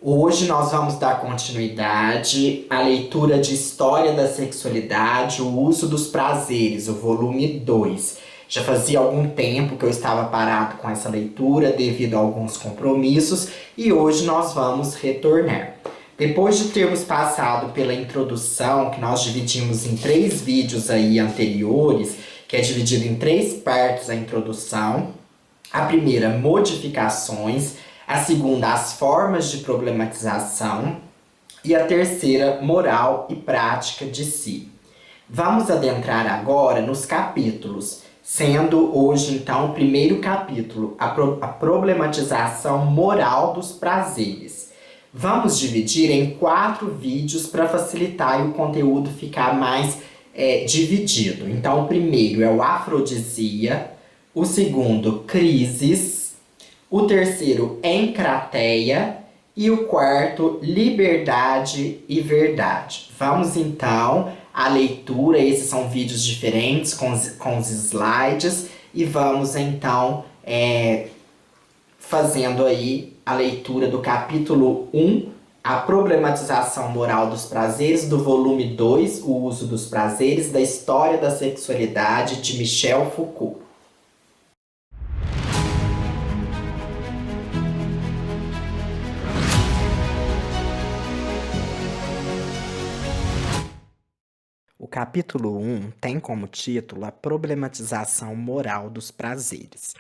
Hoje nós vamos dar continuidade à leitura de História da Sexualidade, o Uso dos Prazeres, o volume 2. Já fazia algum tempo que eu estava parado com essa leitura devido a alguns compromissos e hoje nós vamos retornar. Depois de termos passado pela introdução, que nós dividimos em 3 vídeos aí anteriores, que é dividido em 3 partes a introdução. A primeira, modificações. A segunda, as formas de problematização. E a terceira, moral e prática de si. Vamos adentrar agora nos capítulos, sendo hoje então o primeiro capítulo, a problematização moral dos prazeres. Vamos dividir em 4 vídeos para facilitar e o conteúdo ficar mais dividido. Então, o primeiro é o afrodisia, o segundo, crises, o terceiro, encrateia e o quarto, liberdade e verdade. Vamos então à leitura, esses são vídeos diferentes com os slides e vamos então fazendo aí a leitura do capítulo 1, a problematização moral dos prazeres, do volume 2, o uso dos prazeres, da história da sexualidade, de Michel Foucault. O capítulo 1 tem como título a problematização moral dos prazeres.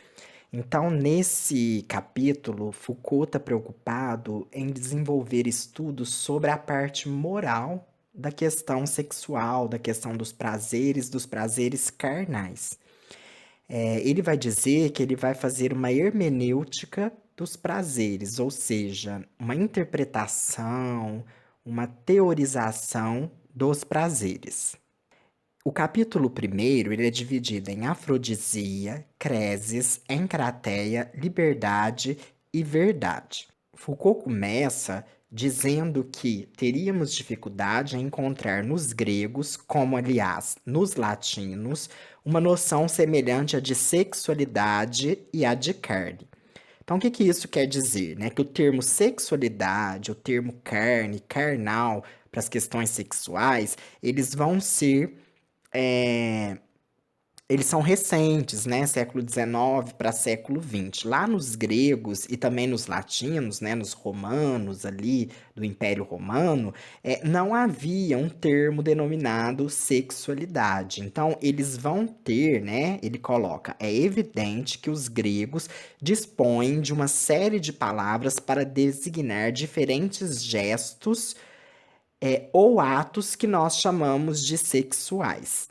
Então, nesse capítulo, Foucault está preocupado em desenvolver estudos sobre a parte moral da questão sexual, da questão dos prazeres carnais. Ele vai dizer que ele vai fazer uma hermenêutica dos prazeres, ou seja, uma interpretação, uma teorização dos prazeres. O capítulo 1º ele é dividido em afrodisia, creses, encrateia, liberdade e verdade. Foucault começa dizendo que teríamos dificuldade em encontrar nos gregos, como aliás nos latinos, uma noção semelhante à de sexualidade e à de carne. Então, o que isso quer dizer? Né? Que o termo sexualidade, o termo carne, carnal, para as questões sexuais, eles vão ser eles são recentes, né? Século XIX para século XX. Lá nos gregos e também nos latinos, né? Nos romanos ali, do Império Romano, não havia um termo denominado sexualidade. Então, eles vão ter, né? Ele coloca, é evidente que os gregos dispõem de uma série de palavras para designar diferentes gestos ou atos que nós chamamos de sexuais.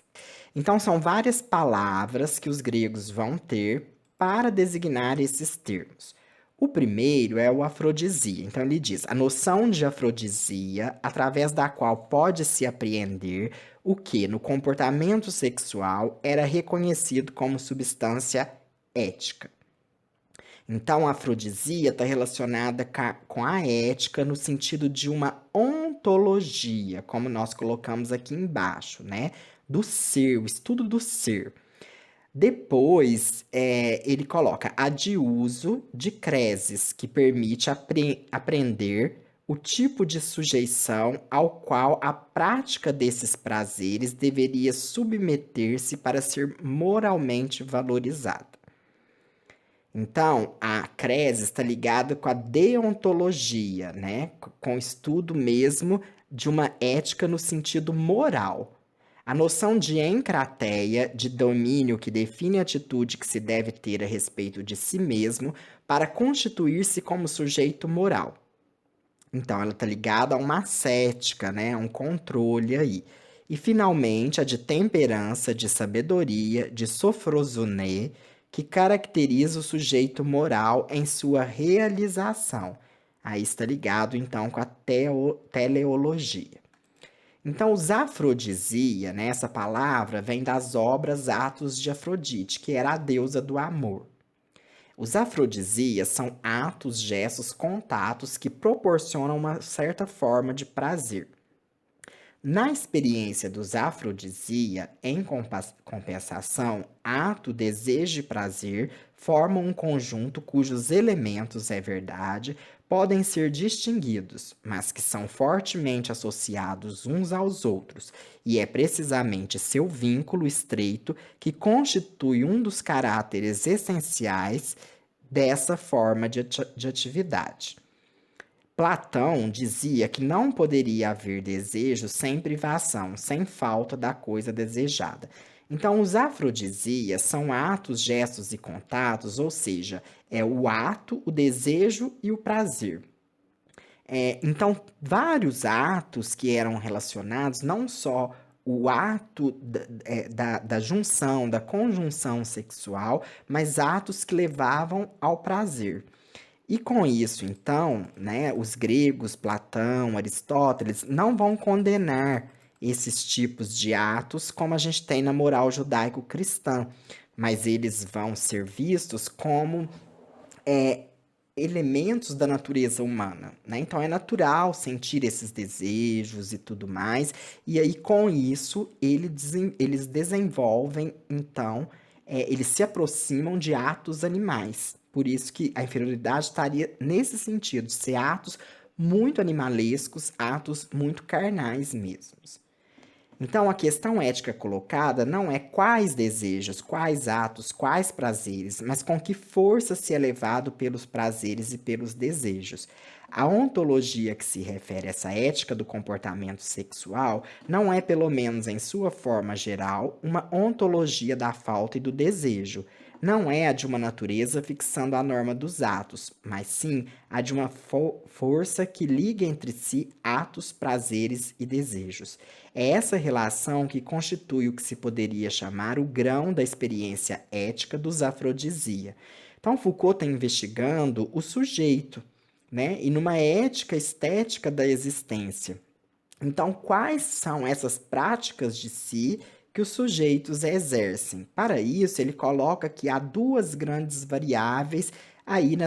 Então, são várias palavras que os gregos vão ter para designar esses termos. O primeiro é o afrodisia. Então, ele diz a noção de afrodisia, através da qual pode-se apreender o que, no comportamento sexual, era reconhecido como substância ética. Então, a afrodisia está relacionada com a ética no sentido de uma ontologia, como nós colocamos aqui embaixo, né? Do ser, o estudo do ser. Depois, ele coloca a de uso de creses, que permite aprender o tipo de sujeição ao qual a prática desses prazeres deveria submeter-se para ser moralmente valorizada. Então, a crese está ligada com a deontologia, né? Com o estudo mesmo de uma ética no sentido moral. A noção de encrateia, de domínio que define a atitude que se deve ter a respeito de si mesmo para constituir-se como sujeito moral. Então, ela está ligada a uma ascética, né? A um controle aí. E, finalmente, a de temperança, de sabedoria, de sofrosuné, que caracteriza o sujeito moral em sua realização. Aí está ligado, então, com a teleologia. Então, os afrodisia, né, essa palavra vem das obras Atos de Afrodite, que era a deusa do amor. Os afrodisias são atos, gestos, contatos que proporcionam uma certa forma de prazer. Na experiência dos afrodisia, em compensação, ato, desejo e prazer formam um conjunto cujos elementos, é verdade, podem ser distinguidos, mas que são fortemente associados uns aos outros, e é precisamente seu vínculo estreito que constitui um dos caráteres essenciais dessa forma de atividade. Platão dizia que não poderia haver desejo sem privação, sem falta da coisa desejada. Então, os afrodisias são atos, gestos e contatos, ou seja, é o ato, o desejo e o prazer. Então, vários atos que eram relacionados, não só o ato da junção, da conjunção sexual, mas atos que levavam ao prazer. E com isso, então, né, os gregos, Platão, Aristóteles, não vão condenar esses tipos de atos como a gente tem na moral judaico-cristã, mas eles vão ser vistos como elementos da natureza humana, né? Então é natural sentir esses desejos e tudo mais, e aí com isso eles desenvolvem, então, eles se aproximam de atos animais. Por isso que a inferioridade estaria nesse sentido, de ser atos muito animalescos, atos muito carnais mesmos. Então, a questão ética colocada não é quais desejos, quais atos, quais prazeres, mas com que força se é levado pelos prazeres e pelos desejos. A ontologia que se refere a essa ética do comportamento sexual não é, pelo menos em sua forma geral, uma ontologia da falta e do desejo. Não é a de uma natureza fixando a norma dos atos, mas sim a de uma força que liga entre si atos, prazeres e desejos. É essa relação que constitui o que se poderia chamar o grão da experiência ética dos afrodisia. Então, Foucault está investigando o sujeito, né? E numa ética estética da existência. Então, quais são essas práticas de si que os sujeitos exercem? Para isso, ele coloca que há duas grandes variáveis aí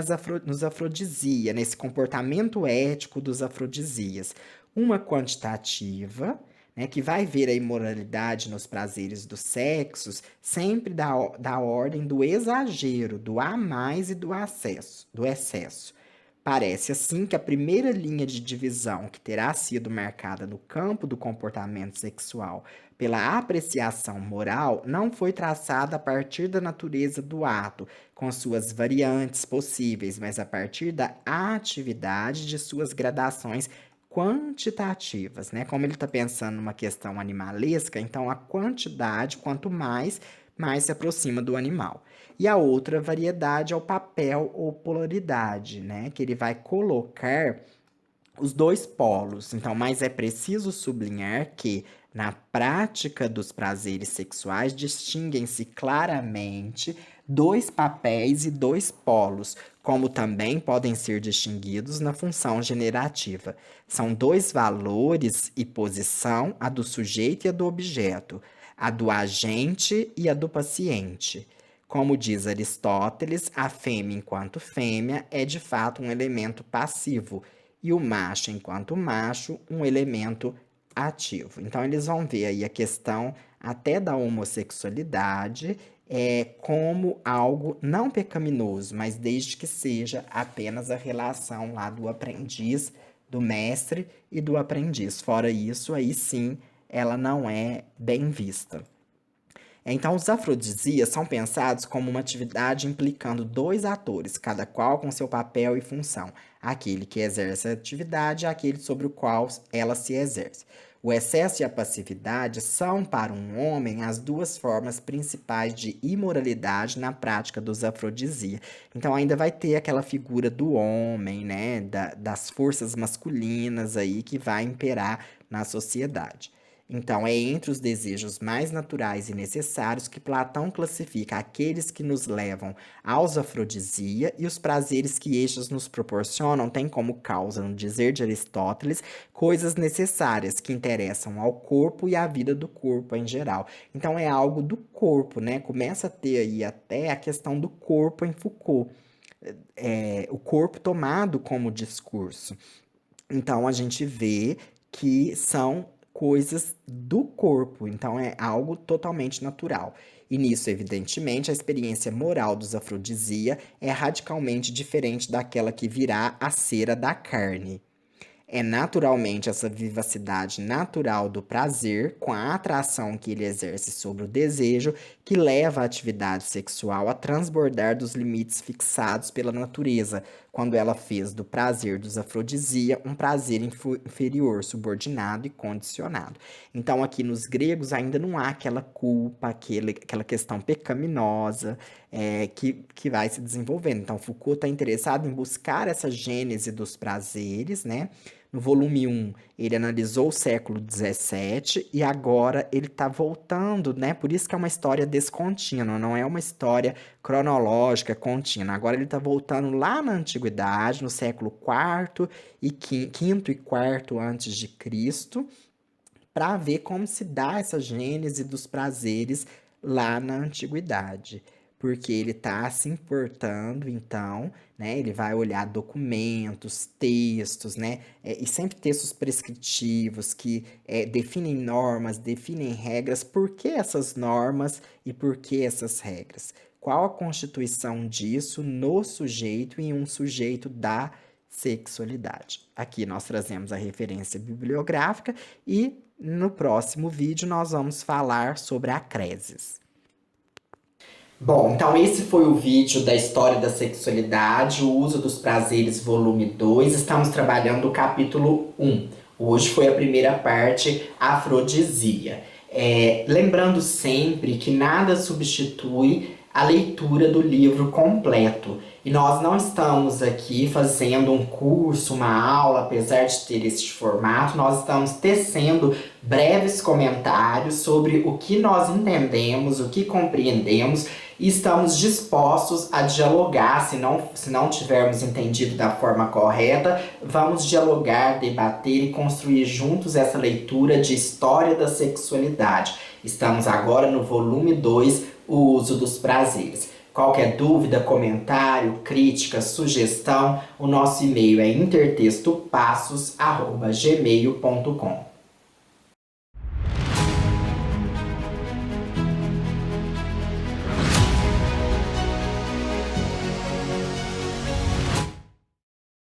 nos afrodisia, nesse comportamento ético dos afrodisias. Uma quantitativa, né, que vai ver a imoralidade nos prazeres dos sexos, sempre da ordem do exagero, do a mais e do excesso. Parece assim que a primeira linha de divisão que terá sido marcada no campo do comportamento sexual pela apreciação moral não foi traçada a partir da natureza do ato, com suas variantes possíveis, mas a partir da atividade de suas gradações quantitativas, né? Como ele está pensando numa questão animalesca, então a quantidade, quanto mais, mais se aproxima do animal. E a outra variedade é o papel ou polaridade, né? Que ele vai colocar os dois polos. Então, mas é preciso sublinhar que na prática dos prazeres sexuais distinguem-se claramente dois papéis e dois polos, como também podem ser distinguidos na função generativa. São dois valores e posição, a do sujeito e a do objeto, a do agente e a do paciente. Como diz Aristóteles, a fêmea, enquanto fêmea, é de fato um elemento passivo, e o macho, enquanto macho, um elemento ativo. Então, eles vão ver aí a questão até da homossexualidade como algo não pecaminoso, mas desde que seja apenas a relação lá do aprendiz, do mestre e do aprendiz. Fora isso, aí sim, ela não é bem vista. Então, os afrodisias são pensados como uma atividade implicando dois atores, cada qual com seu papel e função, aquele que exerce a atividade e aquele sobre o qual ela se exerce. O excesso e a passividade são, para um homem, as duas formas principais de imoralidade na prática dos afrodisias. Então, ainda vai ter aquela figura do homem, né, das forças masculinas aí que vai imperar na sociedade. Então, é entre os desejos mais naturais e necessários que Platão classifica aqueles que nos levam aos afrodisia e os prazeres que estes nos proporcionam têm como causa, no dizer de Aristóteles, coisas necessárias que interessam ao corpo e à vida do corpo em geral. Então, é algo do corpo, né? Começa a ter aí até a questão do corpo em Foucault. O corpo tomado como discurso. Então, a gente vê que são coisas do corpo, então é algo totalmente natural. E nisso, evidentemente, a experiência moral dos afrodisia é radicalmente diferente daquela que virá a ser a da carne. É naturalmente essa vivacidade natural do prazer, com a atração que ele exerce sobre o desejo, que leva a atividade sexual a transbordar dos limites fixados pela natureza, quando ela fez do prazer dos afrodisia um prazer inferior, subordinado e condicionado. Então, aqui nos gregos ainda não há aquela culpa, aquela questão pecaminosa que vai se desenvolvendo. Então, Foucault está interessado em buscar essa gênese dos prazeres, né? No volume 1, ele analisou o século XVII e agora ele está voltando, né? Por isso que é uma história descontínua, não é uma história cronológica contínua. Agora ele está voltando lá na antiguidade, no século IV e quinto e quarto antes de Cristo, para ver como se dá essa gênese dos prazeres lá na antiguidade. Porque ele está se importando, então, né? Ele vai olhar documentos, textos, né? E sempre textos prescritivos que definem normas, definem regras. Por que essas normas e por que essas regras? Qual a constituição disso no sujeito e em um sujeito da sexualidade? Aqui nós trazemos a referência bibliográfica e no próximo vídeo nós vamos falar sobre a creses. Bom, então esse foi o vídeo da história da sexualidade, o uso dos prazeres, volume 2. Estamos trabalhando o capítulo 1. Hoje foi a primeira parte, afrodisia. Lembrando sempre que nada substitui a leitura do livro completo. E nós não estamos aqui fazendo um curso, uma aula, apesar de ter este formato, nós estamos tecendo breves comentários sobre o que nós entendemos, o que compreendemos e estamos dispostos a dialogar. Se não tivermos entendido da forma correta, vamos dialogar, debater e construir juntos essa leitura de história da sexualidade. Estamos agora no volume 2, o uso dos prazeres. Qualquer dúvida, comentário, crítica, sugestão, o nosso e-mail é intertextopassos@gmail.com.